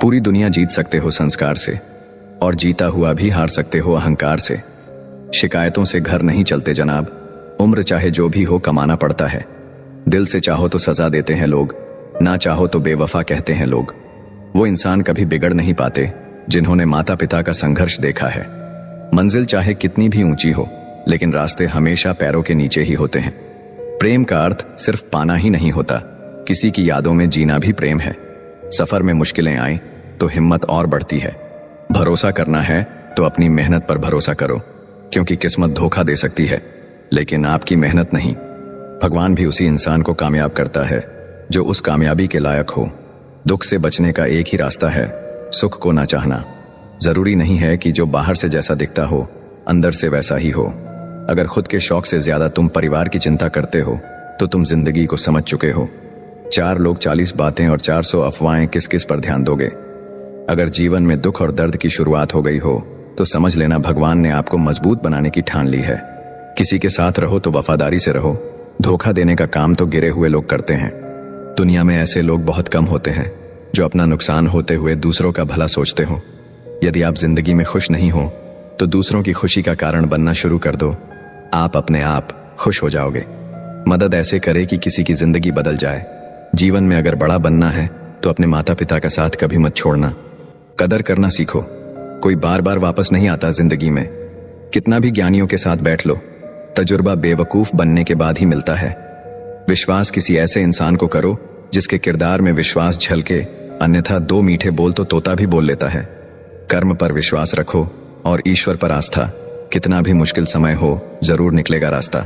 पूरी दुनिया जीत सकते हो संस्कार से, और जीता हुआ भी हार सकते हो अहंकार से। शिकायतों से घर नहीं चलते जनाब, उम्र चाहे जो भी हो कमाना पड़ता है। दिल से चाहो तो सजा देते हैं लोग, ना चाहो तो बेवफा कहते हैं लोग। वो इंसान कभी बिगड़ नहीं पाते जिन्होंने माता पिता का संघर्ष देखा है। मंजिल चाहे कितनी भी ऊंची हो, लेकिन रास्ते हमेशा पैरों के नीचे ही होते हैं। प्रेम का अर्थ सिर्फ पाना ही नहीं होता, किसी की यादों में जीना भी प्रेम है। सफर में मुश्किलें आए तो हिम्मत और बढ़ती है। भरोसा करना है तो अपनी मेहनत पर भरोसा करो, क्योंकि किस्मत धोखा दे सकती है, लेकिन आपकी मेहनत नहीं। भगवान भी उसी इंसान को कामयाब करता है जो उस कामयाबी के लायक हो। दुख से बचने का एक ही रास्ता है, सुख को ना चाहना। जरूरी नहीं है कि जो बाहर से जैसा दिखता हो अंदर से वैसा ही हो। अगर खुद के शौक से ज्यादा तुम परिवार की चिंता करते हो तो तुम जिंदगी को समझ चुके हो। 4 लोग 40 बातें और 400 अफवाहें, किस किस पर ध्यान दोगे? अगर जीवन में दुख और दर्द की शुरुआत हो गई हो तो समझ लेना भगवान ने आपको मजबूत बनाने की ठान ली है। किसी के साथ रहो तो वफादारी से रहो, धोखा देने का काम तो गिरे हुए लोग करते हैं। दुनिया में ऐसे लोग बहुत कम होते हैं जो अपना नुकसान होते हुए दूसरों का भला सोचते हो। यदि आप जिंदगी में खुश नहीं हो तो दूसरों की खुशी का कारण बनना शुरू कर दो, आप अपने आप खुश हो जाओगे। मदद ऐसे करे कि किसी की जिंदगी बदल जाए। जीवन में अगर बड़ा बनना है तो अपने माता पिता का साथ कभी मत छोड़ना। कदर करना सीखो, कोई बार बार वापस नहीं आता जिंदगी में। कितना भी ज्ञानियों के साथ बैठ लो, तजुर्बा बेवकूफ बनने के बाद ही मिलता है। विश्वास किसी ऐसे इंसान को करो जिसके किरदार में विश्वास झलके, अन्यथा 2 मीठे बोल तो तोता भी बोल लेता है। कर्म पर विश्वास रखो और ईश्वर पर आस्था। कितना भी मुश्किल समय हो, जरूर निकलेगा रास्ता।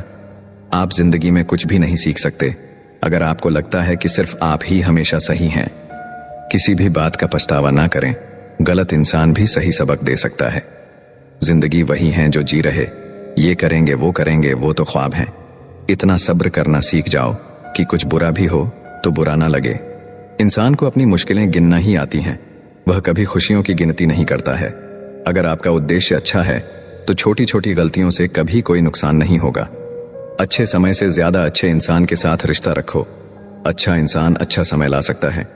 आप जिंदगी में कुछ भी नहीं सीख सकते अगर आपको लगता है कि सिर्फ आप ही हमेशा सही हैं। किसी भी बात का पछतावा ना करें, गलत इंसान भी सही सबक दे सकता है। जिंदगी वही है जो जी रहे, ये करेंगे वो तो ख्वाब हैं। इतना सब्र करना सीख जाओ कि कुछ बुरा भी हो तो बुरा ना लगे। इंसान को अपनी मुश्किलें गिनना ही आती हैं, वह कभी खुशियों की गिनती नहीं करता है। अगर आपका उद्देश्य अच्छा है तो छोटी छोटी गलतियों से कभी कोई नुकसान नहीं होगा। अच्छे समय से ज्यादा अच्छे इंसान के साथ रिश्ता रखो। अच्छा इंसान अच्छा समय ला सकता है,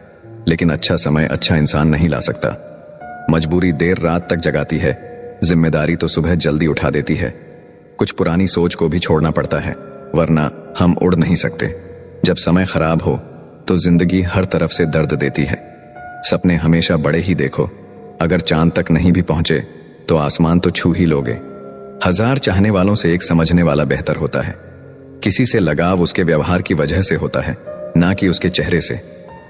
लेकिन अच्छा समय अच्छा इंसान नहीं ला सकता। मजबूरी देर रात तक जगाती है, जिम्मेदारी तो सुबह जल्दी उठा देती है। कुछ पुरानी सोच को भी छोड़ना पड़ता है, वरना हम उड़ नहीं सकते। जब समय खराब हो तो जिंदगी हर तरफ से दर्द देती है। सपने हमेशा बड़े ही देखो, अगर चांद तक नहीं भी पहुंचे तो आसमान तो छू ही लोगे। 1000 चाहने वालों से एक समझने वाला बेहतर होता है। किसी से लगाव उसके व्यवहार की वजह से होता है, ना कि उसके चेहरे से।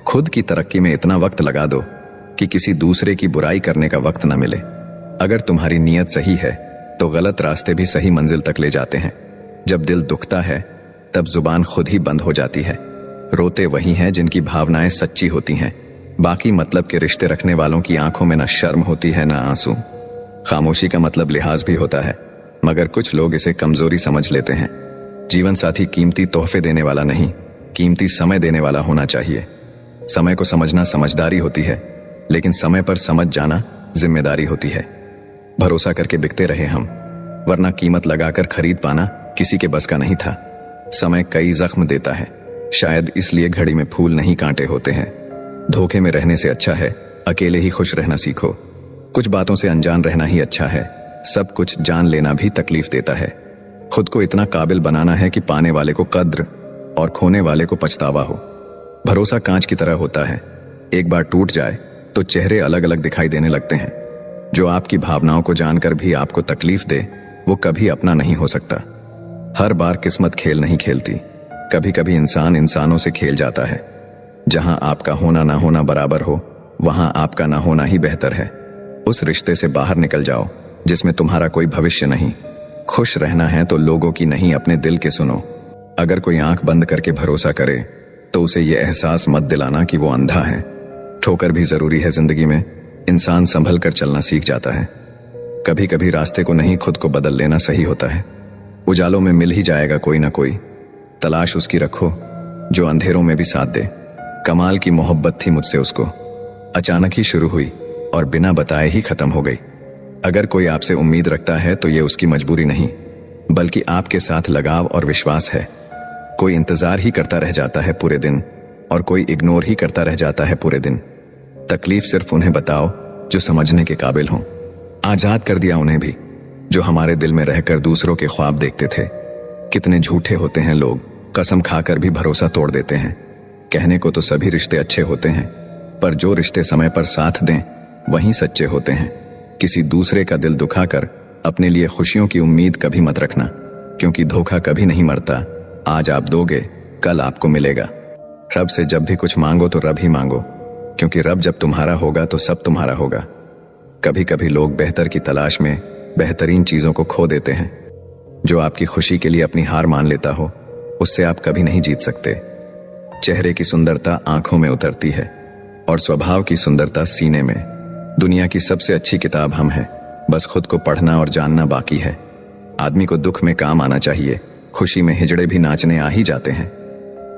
खुद की तरक्की में इतना वक्त लगा दो कि किसी दूसरे की बुराई करने का वक्त न मिले। अगर तुम्हारी नीयत सही है तो गलत रास्ते भी सही मंजिल तक ले जाते हैं। जब दिल दुखता है तब जुबान खुद ही बंद हो जाती है। रोते वही हैं जिनकी भावनाएं सच्ची होती हैं। बाकी मतलब के रिश्ते रखने वालों की आंखों में ना शर्म होती है ना आंसू। खामोशी का मतलब लिहाज भी होता है, मगर कुछ लोग इसे कमजोरी समझ लेते हैं। जीवन साथी कीमती तोहफे देने वाला नहीं, कीमती समय देने वाला होना चाहिए। समय को समझना समझदारी होती है, लेकिन समय पर समझ जाना जिम्मेदारी होती है। भरोसा करके बिकते रहे हम, वरना कीमत लगाकर खरीद पाना किसी के बस का नहीं था। समय कई जख्म देता है, शायद इसलिए घड़ी में फूल नहीं कांटे होते हैं। धोखे में रहने से अच्छा है अकेले ही खुश रहना सीखो। कुछ बातों से अनजान रहना ही अच्छा है, सब कुछ जान लेना भी तकलीफ देता है। खुद को इतना काबिल बनाना है कि पाने वाले को कद्र और खोने वाले को पछतावा हो। भरोसा कांच की तरह होता है, एक बार टूट जाए तो चेहरे अलग अलग दिखाई देने लगते हैं। जो आपकी भावनाओं को जानकर भी आपको तकलीफ दे, वो कभी अपना नहीं हो सकता। हर बार किस्मत खेल नहीं खेलती, कभी कभी इंसान इंसानों से खेल जाता है। जहां आपका होना ना होना बराबर हो, वहां आपका ना होना ही बेहतर है। उस रिश्ते से बाहर निकल जाओ जिसमें तुम्हारा कोई भविष्य नहीं। खुश रहना है तो लोगों की नहीं, अपने दिल के सुनो। अगर कोई आंख बंद करके भरोसा करे तो उसे यह एहसास मत दिलाना कि वो अंधा है। ठोकर भी जरूरी है जिंदगी में, इंसान संभल कर चलना सीख जाता है। कभी कभी रास्ते को नहीं, खुद को बदल लेना सही होता है। उजालों में मिल ही जाएगा कोई ना कोई, तलाश उसकी रखो जो अंधेरों में भी साथ दे। कमाल की मोहब्बत थी मुझसे उसको, अचानक ही शुरू हुई और बिना बताए ही खत्म हो गई। अगर कोई आपसे उम्मीद रखता है तो ये उसकी मजबूरी नहीं, बल्कि आपके साथ लगाव और विश्वास है। कोई इंतजार ही करता रह जाता है पूरे दिन, और कोई इग्नोर ही करता रह जाता है पूरे दिन। तकलीफ सिर्फ उन्हें बताओ जो समझने के काबिल हों। आजाद कर दिया उन्हें भी जो हमारे दिल में रहकर दूसरों के ख्वाब देखते थे। कितने झूठे होते हैं लोग, कसम खाकर भी भरोसा तोड़ देते हैं। कहने को तो सभी रिश्ते अच्छे होते हैं, पर जो रिश्ते समय पर साथ दें वहीं सच्चे होते हैं। किसी दूसरे का दिल दुखाकर अपने लिए खुशियों की उम्मीद कभी मत रखना, क्योंकि धोखा कभी नहीं मरता। आज आप दोगे, कल आपको मिलेगा। रब से जब भी कुछ मांगो तो रब ही मांगो, क्योंकि रब जब तुम्हारा होगा तो सब तुम्हारा होगा। कभी कभी लोग बेहतर की तलाश में बेहतरीन चीजों को खो देते हैं। जो आपकी खुशी के लिए अपनी हार मान लेता हो, उससे आप कभी नहीं जीत सकते। चेहरे की सुंदरता आंखों में उतरती है और स्वभाव की सुंदरता सीने में। दुनिया की सबसे अच्छी किताब हम हैं, बस खुद को पढ़ना और जानना बाकी है। आदमी को दुख में काम आना चाहिए, खुशी में हिजड़े भी नाचने आ ही जाते हैं।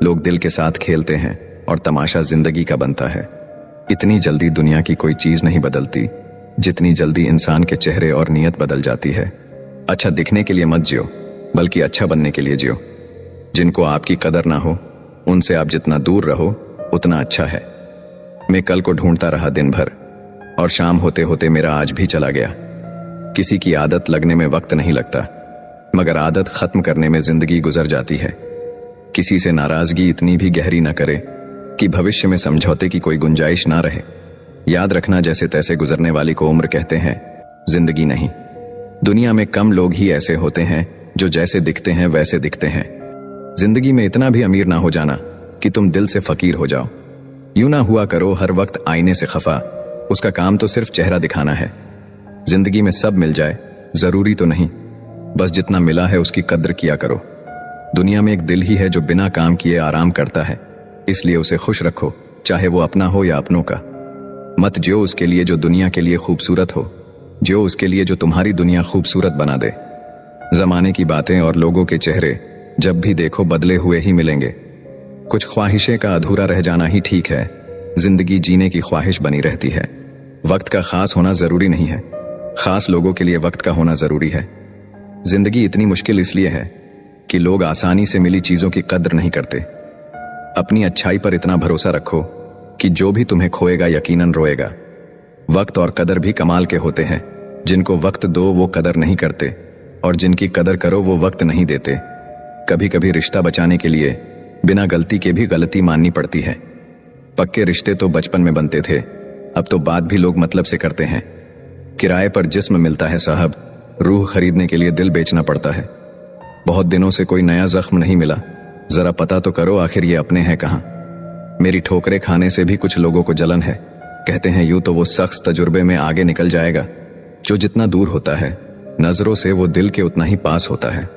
लोग दिल के साथ खेलते हैं और तमाशा जिंदगी का बनता है। इतनी जल्दी दुनिया की कोई चीज नहीं बदलती जितनी जल्दी इंसान के चेहरे और नीयत बदल जाती है। अच्छा दिखने के लिए मत जियो, बल्कि अच्छा बनने के लिए जियो। जिनको आपकी कदर ना हो, उनसे आप जितना दूर रहो उतना अच्छा है। मैं कल को ढूंढता रहा दिन भर, और शाम होते होते मेरा आज भी चला गया। किसी की आदत लगने में वक्त नहीं लगता, मगर आदत खत्म करने में जिंदगी गुजर जाती है। किसी से नाराजगी इतनी भी गहरी न करे कि भविष्य में समझौते की कोई गुंजाइश ना रहे। याद रखना, जैसे तैसे गुजरने वाली को उम्र कहते हैं, जिंदगी नहीं। दुनिया में कम लोग ही ऐसे होते हैं जो जैसे दिखते हैं वैसे दिखते हैं। जिंदगी में इतना भी अमीर ना हो जाना कि तुम दिल से फकीर हो जाओ। यूं ना हुआ करो हर वक्त आईने से खफा, उसका काम तो सिर्फ चेहरा दिखाना है। जिंदगी में सब मिल जाए जरूरी तो नहीं, बस जितना मिला है उसकी कद्र किया करो। दुनिया में एक दिल ही है जो बिना काम किए आराम करता है, इसलिए उसे खुश रखो, चाहे वो अपना हो या अपनों का। मत जियो उसके लिए जो दुनिया के लिए खूबसूरत हो, जियो उसके लिए जो तुम्हारी दुनिया खूबसूरत बना दे। जमाने की बातें और लोगों के चेहरे जब भी देखो बदले हुए ही मिलेंगे। कुछ ख्वाहिशें का अधूरा रह जाना ही ठीक है, जिंदगी जीने की ख्वाहिश बनी रहती है। वक्त का खास होना जरूरी नहीं है, खास लोगों के लिए वक्त का होना जरूरी है। जिंदगी इतनी मुश्किल इसलिए है कि लोग आसानी से मिली चीजों की कद्र नहीं करते। अपनी अच्छाई पर इतना भरोसा रखो कि जो भी तुम्हें खोएगा यकीनन रोएगा। वक्त और कदर भी कमाल के होते हैं। जिनको वक्त दो वो कदर नहीं करते, और जिनकी कदर करो वो वक्त नहीं देते। कभी कभी रिश्ता बचाने के लिए बिना गलती के भी गलती माननी पड़ती है। पक्के रिश्ते तो बचपन में बनते थे, अब तो बात भी लोग मतलब से करते हैं। किराए पर जिस्म मिलता है साहब, रूह खरीदने के लिए दिल बेचना पड़ता है। बहुत दिनों से कोई नया जख्म नहीं मिला, जरा पता तो करो आखिर ये अपने हैं कहाँ। मेरी ठोकरें खाने से भी कुछ लोगों को जलन है। कहते हैं यूं तो वो शख्स तजुर्बे में आगे निकल जाएगा जो जितना दूर होता है नजरों से वो दिल के उतना ही पास होता है।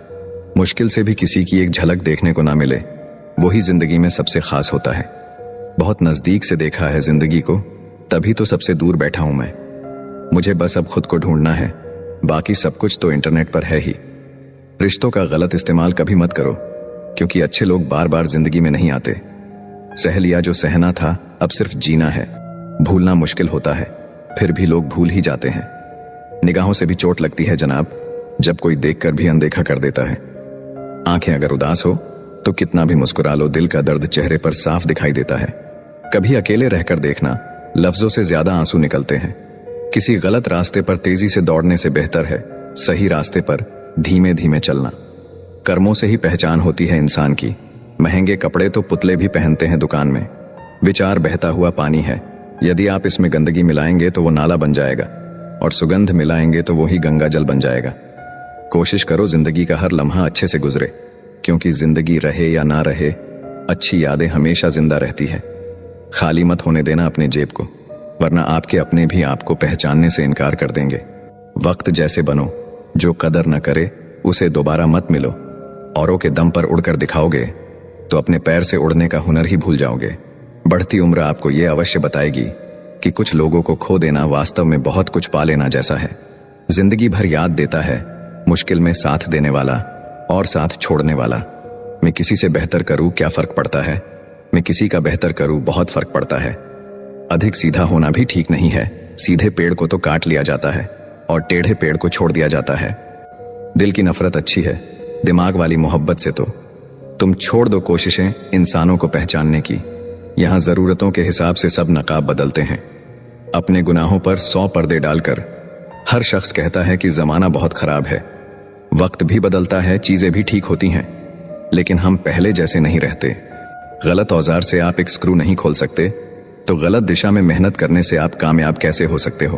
मुश्किल से भी किसी की एक झलक देखने को ना मिले, वही जिंदगी में सबसे खास होता है। बहुत नजदीक से देखा है जिंदगी को, तभी तो सबसे दूर बैठा हूं मैं। मुझे बस अब खुद को ढूंढना है, बाकी सब कुछ तो इंटरनेट पर है ही। रिश्तों का गलत इस्तेमाल कभी मत करो, क्योंकि अच्छे लोग बार बार जिंदगी में नहीं आते। सह लिया जो सहना था, अब सिर्फ जीना है। भूलना मुश्किल होता है, फिर भी लोग भूल ही जाते हैं। निगाहों से भी चोट लगती है जनाब, जब कोई देखकर भी अनदेखा कर देता है। आंखें अगर उदास हो तो कितना भी मुस्कुरा लो, दिल का दर्द चेहरे पर साफ दिखाई देता है। कभी अकेले रहकर देखना, लफ्जों से ज्यादा आंसू निकलते हैं। किसी गलत रास्ते पर तेजी से दौड़ने से बेहतर है सही रास्ते पर धीमे धीमे चलना। कर्मों से ही पहचान होती है इंसान की। महंगे कपड़े तो पुतले भी पहनते हैं दुकान में। विचार बहता हुआ पानी है, यदि आप इसमें गंदगी मिलाएंगे तो वो नाला बन जाएगा, और सुगंध मिलाएंगे तो वो ही गंगा जल बन जाएगा। कोशिश करो जिंदगी का हर लम्हा अच्छे से गुजरे, क्योंकि जिंदगी रहे या ना रहे, अच्छी यादें हमेशा जिंदा रहती है। खाली मत होने देना अपने जेब को, वरना आपके अपने भी आपको पहचानने से इनकार कर देंगे। वक्त जैसे बनो, जो कदर न करे उसे दोबारा मत मिलो। औरों के दम पर उड़कर दिखाओगे तो अपने पैर से उड़ने का हुनर ही भूल जाओगे। बढ़ती उम्र आपको ये अवश्य बताएगी कि कुछ लोगों को खो देना वास्तव में बहुत कुछ पा लेना जैसा है। जिंदगी भर याद देता है मुश्किल में साथ देने वाला और साथ छोड़ने वाला। मैं किसी से बेहतर करूं क्या फर्क पड़ता है, मैं किसी का बेहतर करूं बहुत फर्क पड़ता है। अधिक सीधा होना भी ठीक नहीं है, सीधे पेड़ को तो काट लिया जाता है और टेढ़े पेड़ को छोड़ दिया जाता है। दिल की नफरत अच्छी है, दिमाग वाली मोहब्बत से तो तुम छोड़ दो कोशिशें इंसानों को पहचानने की। यहां जरूरतों के हिसाब से सब नकाब बदलते हैं, अपने गुनाहों पर 100 पर्दे डालकर हर शख्स कहता है कि जमाना बहुत खराब है, वक्त भी बदलता है, चीजें भी ठीक होती हैं, लेकिन हम पहले जैसे नहीं रहते। गलत औजार से आप एक स्क्रू नहीं खोल सकते, तो गलत दिशा में मेहनत करने से आप कामयाब कैसे हो सकते हो।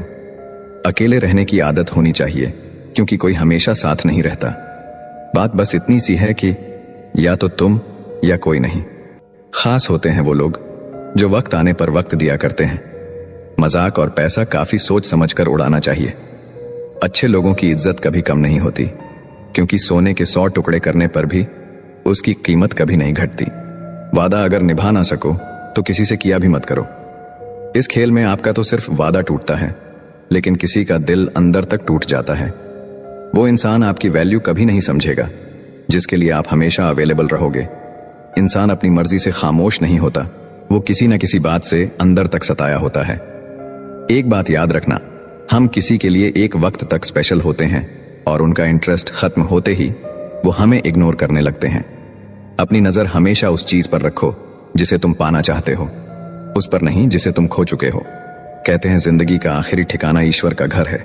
अकेले रहने की आदत होनी चाहिए, क्योंकि कोई हमेशा साथ नहीं रहता। बात बस इतनी सी है कि या तो तुम या कोई नहीं। खास होते हैं वो लोग जो वक्त आने पर वक्त दिया करते हैं। मजाक और पैसा काफी सोच समझकर उड़ाना चाहिए। अच्छे लोगों की इज्जत कभी कम नहीं होती, क्योंकि सोने के 100 टुकड़े करने पर भी उसकी कीमत कभी नहीं घटती। वादा अगर निभा ना सको तो किसी से किया भी मत करो। इस खेल में आपका तो सिर्फ वादा टूटता है, लेकिन किसी का दिल अंदर तक टूट जाता है। वो इंसान आपकी वैल्यू कभी नहीं समझेगा जिसके लिए आप हमेशा अवेलेबल रहोगे। इंसान अपनी मर्जी से खामोश नहीं होता, वो किसी न किसी बात से अंदर तक सताया होता है। एक बात याद रखना, हम किसी के लिए एक वक्त तक स्पेशल होते हैं और उनका इंटरेस्ट खत्म होते ही वो हमें इग्नोर करने लगते हैं। अपनी नजर हमेशा उस चीज पर रखो जिसे तुम पाना चाहते हो, उस पर नहीं जिसे तुम खो चुके हो। कहते हैं जिंदगी का आखिरी ठिकाना ईश्वर का घर है।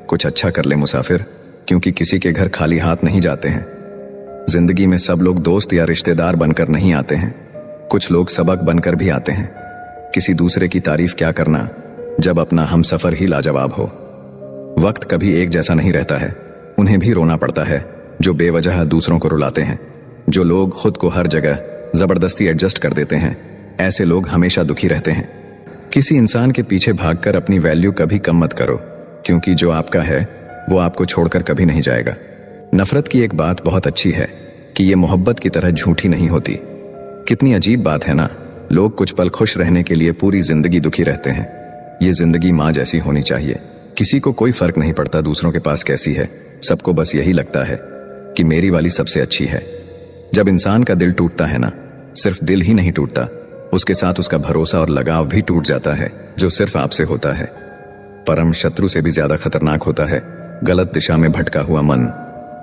कुछ अच्छा कर ले मुसाफिर, क्योंकि किसी के घर खाली हाथ नहीं जाते हैं। जिंदगी में सब लोग दोस्त या रिश्तेदार बनकर नहीं आते हैं, कुछ लोग सबक बनकर भी आते हैं। किसी दूसरे की तारीफ क्या करना जब अपना हम सफर ही लाजवाब हो। वक्त कभी एक जैसा नहीं रहता है, उन्हें भी रोना पड़ता है जो बेवजह दूसरों को रुलाते हैं। जो लोग खुद को हर जगह जबरदस्ती एडजस्ट कर देते हैं, ऐसे लोग हमेशा दुखी रहते हैं। किसी इंसान के पीछे भागकर अपनी वैल्यू कभी कम मत करो, क्योंकि जो आपका है वो आपको छोड़कर कभी नहीं जाएगा। नफरत की एक बात बहुत अच्छी है कि ये मोहब्बत की तरह झूठी नहीं होती। कितनी अजीब बात है ना, लोग कुछ पल खुश रहने के लिए पूरी जिंदगी दुखी रहते हैं। ये जिंदगी माँ जैसी होनी चाहिए। किसी को कोई फर्क नहीं पड़ता दूसरों के पास कैसी है, सबको बस यही लगता है कि मेरी वाली सबसे अच्छी है। जब इंसान का दिल टूटता है ना, सिर्फ दिल ही नहीं टूटता, उसके साथ उसका भरोसा और लगाव भी टूट जाता है, जो सिर्फ आपसे होता है। परम शत्रु से भी ज्यादा खतरनाक होता है गलत दिशा में भटका हुआ मन।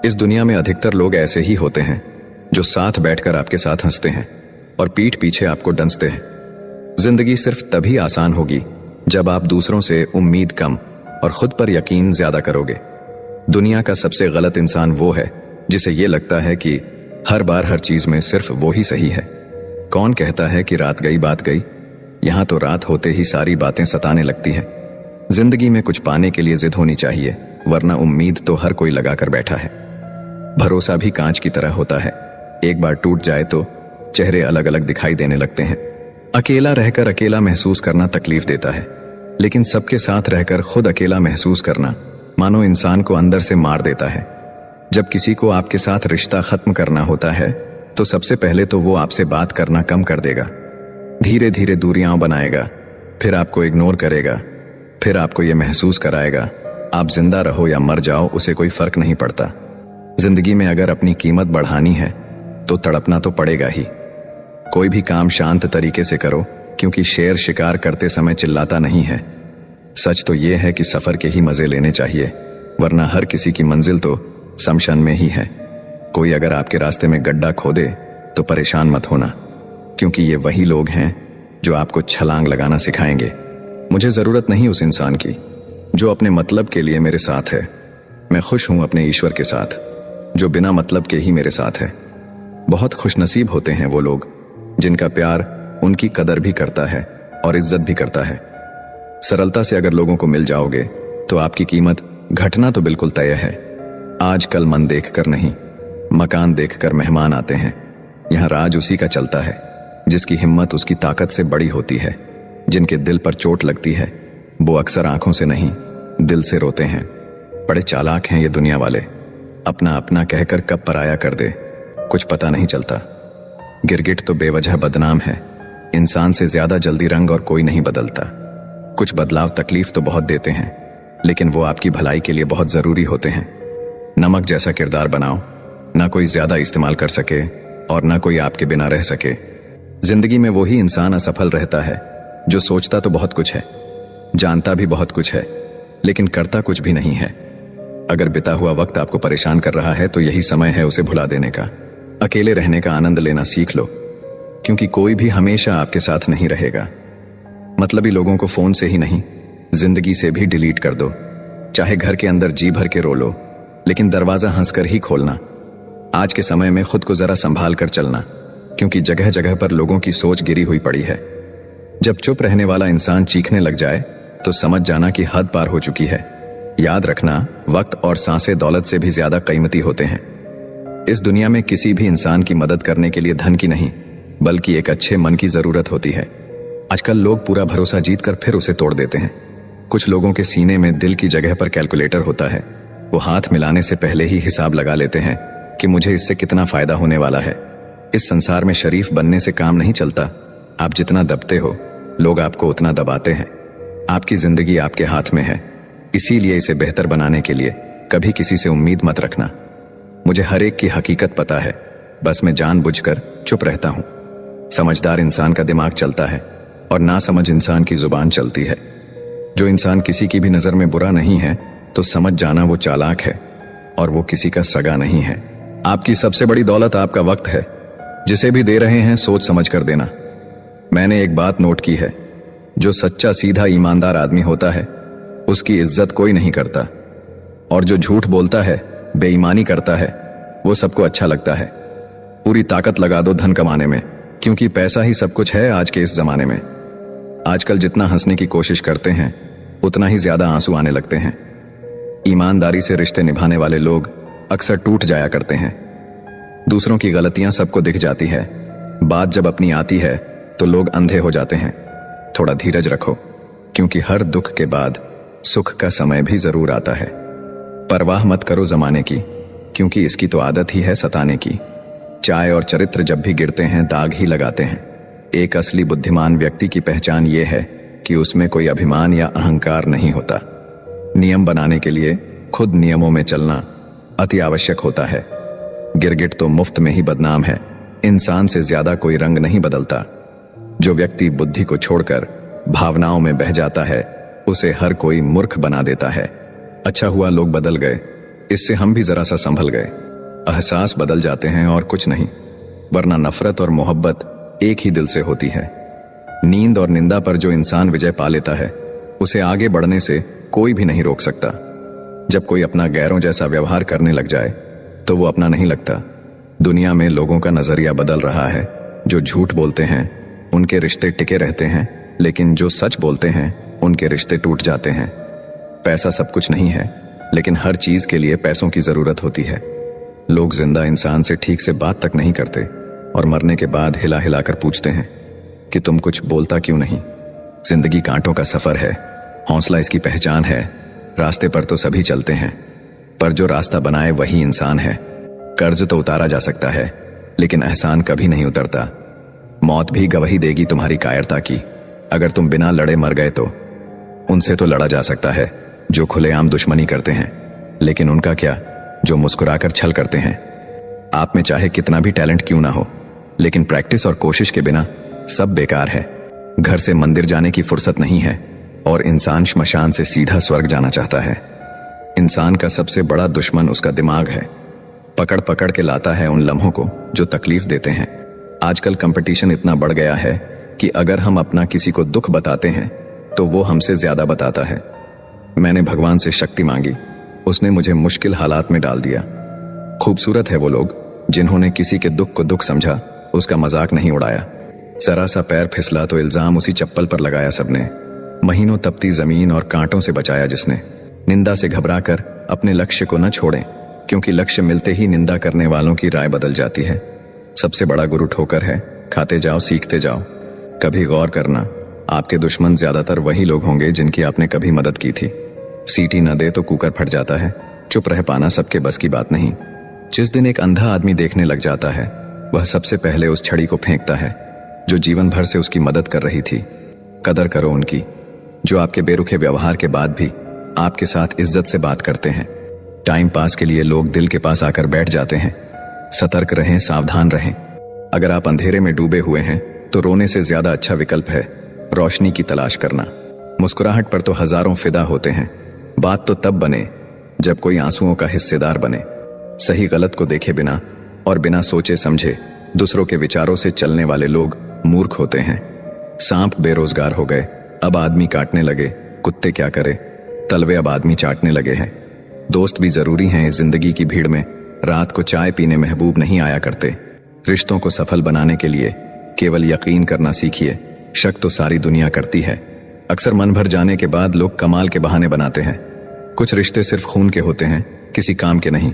इस दुनिया में अधिकतर लोग ऐसे ही होते हैं जो साथ बैठकर आपके साथ हंसते हैं और पीठ पीछे आपको डंसते हैं। जिंदगी सिर्फ तभी आसान होगी जब आप दूसरों से उम्मीद कम और खुद पर यकीन ज्यादा करोगे। दुनिया का सबसे गलत इंसान वो है जिसे ये लगता है कि हर बार हर चीज में सिर्फ वो ही सही है। कौन कहता है कि रात गई बात गई? यहां तो रात होते ही सारी बातें सताने लगती है। जिंदगी में कुछ पाने के लिए जिद होनी चाहिए, वरना उम्मीद तो हर कोई लगाकर बैठा है। भरोसा भी कांच की तरह होता है, एक बार टूट जाए तो चेहरे अलग अलग दिखाई देने लगते हैं। अकेला रहकर अकेला महसूस करना तकलीफ देता है, लेकिन सबके साथ रहकर खुद अकेला महसूस करना मानो इंसान को अंदर से मार देता है। जब किसी को आपके साथ रिश्ता खत्म करना होता है तो सबसे पहले तो वो आपसे बात करना कम कर देगा, धीरे धीरे दूरियां बनाएगा, फिर आपको इग्नोर करेगा, फिर आपको ये महसूस कराएगा आप जिंदा रहो या मर जाओ उसे कोई फर्क नहीं पड़ता। जिंदगी में अगर अपनी कीमत बढ़ानी है तो तड़पना तो पड़ेगा ही। कोई भी काम शांत तरीके से करो, क्योंकि शेर शिकार करते समय चिल्लाता नहीं है। सच तो ये है कि सफर के ही मजे लेने चाहिए, वरना हर किसी की मंजिल तो शमशान में ही है। कोई अगर आपके रास्ते में गड्ढा खोदे तो परेशान मत होना, क्योंकि ये वही लोग हैं जो आपको छलांग लगाना सिखाएंगे। मुझे जरूरत नहीं उस इंसान की जो अपने मतलब के लिए मेरे साथ है। मैं खुश हूं अपने ईश्वर के साथ जो बिना मतलब के ही मेरे साथ है। बहुत खुशनसीब होते हैं वो लोग जिनका प्यार उनकी कदर भी करता है और इज्जत भी करता है। सरलता से अगर लोगों को मिल जाओगे तो आपकी कीमत घटना तो बिल्कुल तय है। आजकल मन देखकर नहीं, मकान देखकर मेहमान आते हैं। यहाँ राज उसी का चलता है जिसकी हिम्मत उसकी ताकत से बड़ी होती है। जिनके दिल पर चोट लगती है वो अक्सर आंखों से नहीं दिल से रोते हैं। बड़े चालाक हैं ये दुनिया वाले, अपना अपना कहकर कब पराया कर दे कुछ पता नहीं चलता। गिरगिट तो बेवजह बदनाम है, इंसान से ज्यादा जल्दी रंग और कोई नहीं बदलता। कुछ बदलाव तकलीफ तो बहुत देते हैं, लेकिन वो आपकी भलाई के लिए बहुत जरूरी होते हैं। नमक जैसा किरदार बनाओ, ना कोई ज्यादा इस्तेमाल कर सके और ना कोई आपके बिना रह सके। जिंदगी में वही इंसान असफल रहता है जो सोचता तो बहुत कुछ है, जानता भी बहुत कुछ है, लेकिन करता कुछ भी नहीं है। अगर बिता हुआ वक्त आपको परेशान कर रहा है तो यही समय है उसे भुला देने का। अकेले रहने का आनंद लेना सीख लो, क्योंकि कोई भी हमेशा आपके साथ नहीं रहेगा। मतलबी लोगों को फोन से ही नहीं जिंदगी से भी डिलीट कर दो। चाहे घर के अंदर जी भर के रो लो, लेकिन दरवाजा हंसकर ही खोलना। आज के समय में खुद को जरा संभाल कर चलना, क्योंकि जगह जगह पर लोगों की सोच गिरी हुई पड़ी है। जब चुप रहने वाला इंसान चीखने लग जाए तो समझ जाना कि हद पार हो चुकी है। याद रखना, वक्त और सांसें दौलत से भी ज्यादा कीमती होते हैं। इस दुनिया में किसी भी इंसान की मदद करने के लिए धन की नहीं, बल्कि एक अच्छे मन की जरूरत होती है। आजकल लोग पूरा भरोसा जीतकर फिर उसे तोड़ देते हैं। कुछ लोगों के सीने में दिल की जगह पर कैलकुलेटर होता है। वो हाथ मिलाने से पहले ही हिसाब लगा लेते हैं कि मुझे इससे कितना फायदा होने वाला है। इस संसार में शरीफ बनने से काम नहीं चलता। आप जितना दबते हो, लोग आपको उतना दबाते हैं। आपकी जिंदगी आपके हाथ में है, इसीलिए इसे बेहतर बनाने के लिए कभी किसी से उम्मीद मत रखना। मुझे हर एक की हकीकत पता है, बस मैं जानबूझकर चुप रहता हूं। समझदार इंसान का दिमाग चलता है और नासमझ इंसान की जुबान चलती है। जो इंसान किसी की भी नजर में बुरा नहीं है तो समझ जाना वो चालाक है और वो किसी का सगा नहीं है। आपकी सबसे बड़ी दौलत आपका वक्त है। जिसे भी दे रहे हैं सोच समझ कर देना। मैंने एक बात नोट की है, जो सच्चा सीधा ईमानदार आदमी होता है उसकी इज्जत कोई नहीं करता, और जो झूठ बोलता है, बेईमानी करता है, वो सबको अच्छा लगता है। पूरी ताकत लगा दो धन कमाने में, क्योंकि पैसा ही सब कुछ है आज के इस जमाने में। आजकल जितना हंसने की कोशिश करते हैं उतना ही ज्यादा आंसू आने लगते हैं। ईमानदारी से रिश्ते निभाने वाले लोग अक्सर टूट जाया करते हैं। दूसरों की गलतियां सबको दिख जाती है, बात जब अपनी आती है तो लोग अंधे हो जाते हैं। थोड़ा धीरज रखो, क्योंकि हर दुख के बाद सुख का समय भी जरूर आता है। परवाह मत करो जमाने की, क्योंकि इसकी तो आदत ही है सताने की। चाय और चरित्र जब भी गिरते हैं दाग ही लगाते हैं। एक असली बुद्धिमान व्यक्ति की पहचान ये है कि उसमें कोई अभिमान या अहंकार नहीं होता। नियम बनाने के लिए खुद नियमों में चलना अति आवश्यक होता है। गिरगिट तो मुफ्त में ही बदनाम है। इंसान से ज्यादा कोई रंग नहीं बदलता। जो व्यक्ति बुद्धि को छोड़कर भावनाओं में बह जाता है उसे हर कोई मूर्ख बना देता है। अच्छा हुआ लोग बदल गए, इससे हम भी जरा सा संभल गए। एहसास बदल जाते हैं और कुछ नहीं, वरना नफरत और मोहब्बत एक ही दिल से होती है। नींद और निंदा पर जो इंसान विजय पा लेता है उसे आगे बढ़ने से कोई भी नहीं रोक सकता। जब कोई अपना गैरों जैसा व्यवहार करने लग जाए तो वो अपना नहीं लगता। दुनिया में लोगों का नजरिया बदल रहा है। जो झूठ बोलते हैं उनके रिश्ते टिके रहते हैं, लेकिन जो सच बोलते हैं उनके रिश्ते टूट जाते हैं। पैसा सब कुछ नहीं है, लेकिन हर चीज के लिए पैसों की जरूरत होती है। लोग जिंदा इंसान से ठीक से बात तक नहीं करते और मरने के बाद हिला हिलाकर पूछते हैं कि तुम कुछ बोलता क्यों नहीं। जिंदगी कांटों का सफर है, हौसला इसकी पहचान है। रास्ते पर तो सभी चलते हैं, पर जो रास्ता बनाए वही इंसान है। कर्ज तो उतारा जा सकता है, लेकिन एहसान कभी नहीं उतरता। मौत भी गवाही देगी तुम्हारी कायरता की। अगर तुम बिना लड़े मर गए तो उनसे तो लड़ा जा सकता है जो खुलेआम दुश्मनी करते हैं, लेकिन उनका क्या जो मुस्कुराकर छल करते हैं। आप में चाहे कितना भी टैलेंट क्यों ना हो, लेकिन प्रैक्टिस और कोशिश के बिना सब बेकार है। घर से मंदिर जाने की फुर्सत नहीं है और इंसान श्मशान से सीधा स्वर्ग जाना चाहता है। इंसान का सबसे बड़ा दुश्मन उसका दिमाग है। पकड़ पकड़ के लाता है उन लम्हों को जो तकलीफ देते हैं। आजकल कंपटीशन इतना बढ़ गया है कि अगर हम अपना किसी को दुख बताते हैं तो वो हमसे ज्यादा बताता है। मैंने भगवान से शक्ति मांगी, उसने मुझे मुश्किल हालात में डाल दिया। खूबसूरत है वो लोग जिन्होंने किसी के दुख को दुख समझा, उसका मजाक नहीं उड़ाया। जरा सा पैर फिसला तो इल्जाम उसी चप्पल पर लगाया सबने। महीनों तपती जमीन और कांटों से बचाया जिसने। निंदा से घबराकर अपने लक्ष्य को न छोड़ें, क्योंकि लक्ष्य मिलते ही निंदा करने वालों की राय बदल जाती है। सबसे बड़ा गुरु ठोकर है। खाते जाओ, सीखते जाओ। कभी गौर करना, आपके दुश्मन ज्यादातर वही लोग होंगे जिनकी आपने कभी मदद की थी। सीटी न दे तो कुकर फट जाता है। चुप रह पाना सबके बस की बात नहीं। जिस दिन एक अंधा आदमी देखने लग जाता है, वह सबसे पहले उस छड़ी को फेंकता है जो जीवन भर से उसकी मदद कर रही थी। कदर करो उनकी, जो आपके बेरुखे व्यवहार के बाद भी आपके साथ इज्जत से बात करते हैं। टाइम पास के लिए लोग दिल के पास आकर बैठ जाते हैं। सतर्क रहें, सावधान रहें। अगर आप अंधेरे में डूबे हुए हैं तो रोने से ज्यादा अच्छा विकल्प है रोशनी की तलाश करना। मुस्कुराहट पर तो हजारों फिदा होते हैं। बात तो तब बने जब कोई आंसुओं का हिस्सेदार बने। सही गलत को देखे बिना और बिना सोचे समझे दूसरों के विचारों से चलने वाले लोग मूर्ख होते हैं। सांप बेरोजगार हो गए, अब आदमी काटने लगे कुत्ते क्या करे, तलवे अब आदमी चाटने लगे हैं। दोस्त भी जरूरी हैं इस जिंदगी की भीड़ में। रात को चाय पीने महबूब नहीं आया करते। रिश्तों को सफल बनाने के लिए केवल यकीन करना सीखिए। शक तो सारी दुनिया करती है। अक्सर मन भर जाने के बाद लोग कमाल के बहाने बनाते हैं। कुछ रिश्ते सिर्फ खून के होते हैं, किसी काम के नहीं।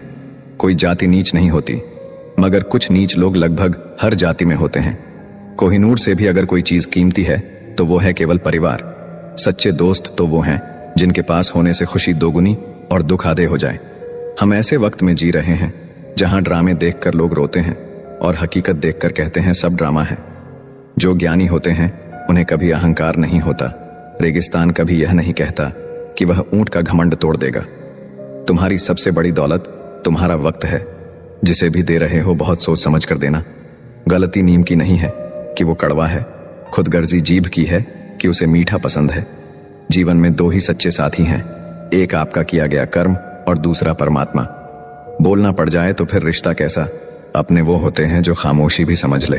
कोई जाति नीच नहीं होती, मगर कुछ नीच लोग लगभग हर जाति में होते हैं। कोहिनूर से भी अगर कोई चीज कीमती है तो वो है केवल परिवार। सच्चे दोस्त तो वो हैं जिनके पास होने से खुशी दोगुनी और दुख आधे हो जाए। हम ऐसे वक्त में जी रहे हैं जहां ड्रामे देखकर लोग रोते हैं और हकीकत देखकर कहते हैं सब ड्रामा है। जो ज्ञानी होते हैं उन्हें कभी अहंकार नहीं होता। रेगिस्तान कभी यह नहीं कहता कि वह ऊंट का घमंड तोड़ देगा। तुम्हारी सबसे बड़ी दौलत तुम्हारा वक्त है। जिसे भी दे रहे हो बहुत सोच समझ कर देना। गलती नीम की नहीं है कि वो कड़वा है, खुदगर्जी जीभ की है कि उसे मीठा पसंद है। जीवन में दो ही सच्चे साथी हैं, एक आपका किया गया कर्म और दूसरा परमात्मा। बोलना पड़ जाए तो फिर रिश्ता कैसा, अपने वो होते हैं जो खामोशी भी समझ ले।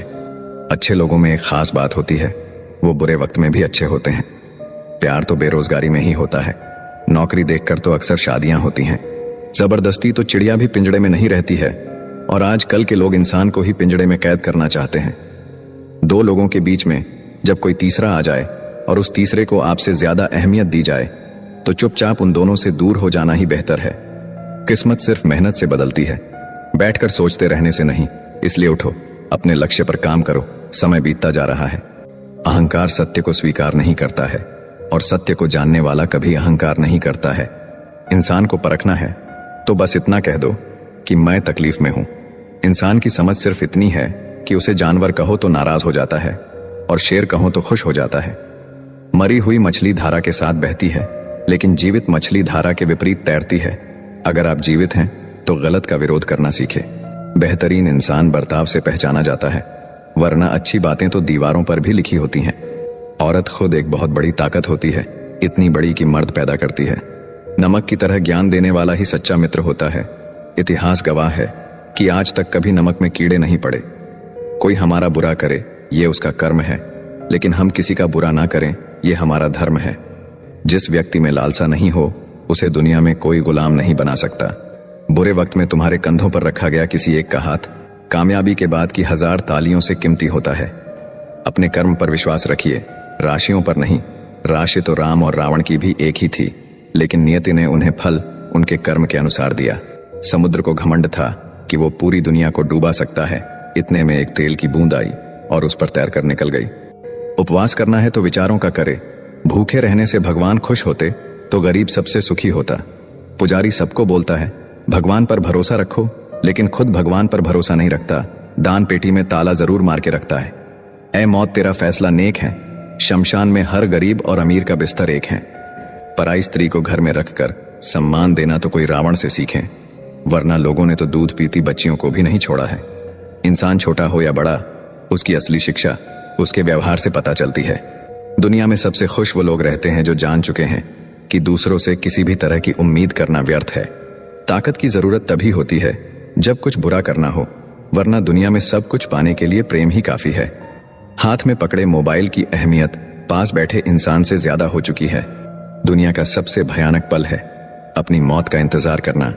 अच्छे लोगों में एक खास बात होती है, वो बुरे वक्त में भी अच्छे होते हैं। प्यार तो बेरोजगारी में ही होता है। नौकरी देखकर तो अक्सर शादियां होती हैं। जबरदस्ती तो चिड़िया भी पिंजड़े में नहीं रहती है, और आजकल के लोग इंसान को ही पिंजड़े में कैद करना चाहते हैं। दो लोगों के बीच में जब कोई तीसरा आ जाए और उस तीसरे को आपसे ज्यादा अहमियत दी जाए तो चुपचाप उन दोनों से दूर हो जाना ही बेहतर है। किस्मत सिर्फ मेहनत से बदलती है, बैठकर सोचते रहने से नहीं। इसलिए उठो, अपने लक्ष्य पर काम करो। समय बीतता जा रहा है। अहंकार सत्य को स्वीकार नहीं करता है और सत्य को जानने वाला कभी अहंकार नहीं करता है। इंसान को परखना है तो बस इतना कह दो कि मैं तकलीफ में हूं। इंसान की समझ सिर्फ इतनी है कि उसे जानवर कहो तो नाराज हो जाता है और शेर कहो तो खुश हो जाता है। मरी हुई मछली धारा के साथ बहती है, लेकिन जीवित मछली धारा के विपरीत तैरती है। अगर आप जीवित हैं तो गलत का विरोध करना सीखे। बेहतरीन इंसान बर्ताव से पहचाना जाता है, वरना अच्छी बातें तो दीवारों पर भी लिखी होती हैं। औरत खुद एक बहुत बड़ी ताकत होती है, इतनी बड़ी कि मर्द पैदा करती है। नमक की तरह ज्ञान देने वाला ही सच्चा मित्र होता है। इतिहास गवाह है कि आज तक कभी नमक में कीड़े नहीं पड़े। कोई हमारा बुरा करे ये उसका कर्म है, लेकिन हम किसी का बुरा ना करें ये हमारा धर्म है। जिस व्यक्ति में लालसा नहीं हो उसे दुनिया में कोई गुलाम नहीं बना सकता। बुरे वक्त में तुम्हारे कंधों पर रखा गया किसी एक का हाथ कामयाबी के बाद की 1000 तालियों से कीमती होता है। अपने कर्म पर विश्वास रखिए, राशियों पर नहीं। राशि तो राम और रावण की भी एक ही थी, लेकिन नियति ने उन्हें फल उनके कर्म के अनुसार दिया। समुद्र को घमंड था कि वो पूरी दुनिया को डूबा सकता है। इतने में एक तेल की बूंद आई और उस पर तैरकर निकल गई। उपवास करना है तो विचारों का करे। भूखे रहने से भगवान खुश होते तो गरीब सबसे सुखी होता। पुजारी सबको बोलता है भगवान पर भरोसा रखो, लेकिन खुद भगवान पर भरोसा नहीं रखता। दान पेटी में ताला जरूर मार के रखता है। ऐ मौत तेरा फैसला नेक है, शमशान में हर गरीब और अमीर का बिस्तर एक है। पराई स्त्री को घर में रखकर सम्मान देना तो कोई रावण से सीखें, वरना लोगों ने तो दूध पीती बच्चियों को भी नहीं छोड़ा है। इंसान छोटा हो या बड़ा, उसकी असली शिक्षा उसके व्यवहार से पता चलती है। दुनिया में सबसे खुश वो लोग रहते हैं जो जान चुके हैं कि दूसरों से किसी भी तरह की उम्मीद करना व्यर्थ है। ताकत की जरूरत तभी होती है जब कुछ बुरा करना हो, वरना दुनिया में सब कुछ पाने के लिए प्रेम ही काफी है। हाथ में पकड़े मोबाइल की अहमियत पास बैठे इंसान से ज्यादा हो चुकी है। दुनिया का सबसे भयानक पल है अपनी मौत का इंतजार करना।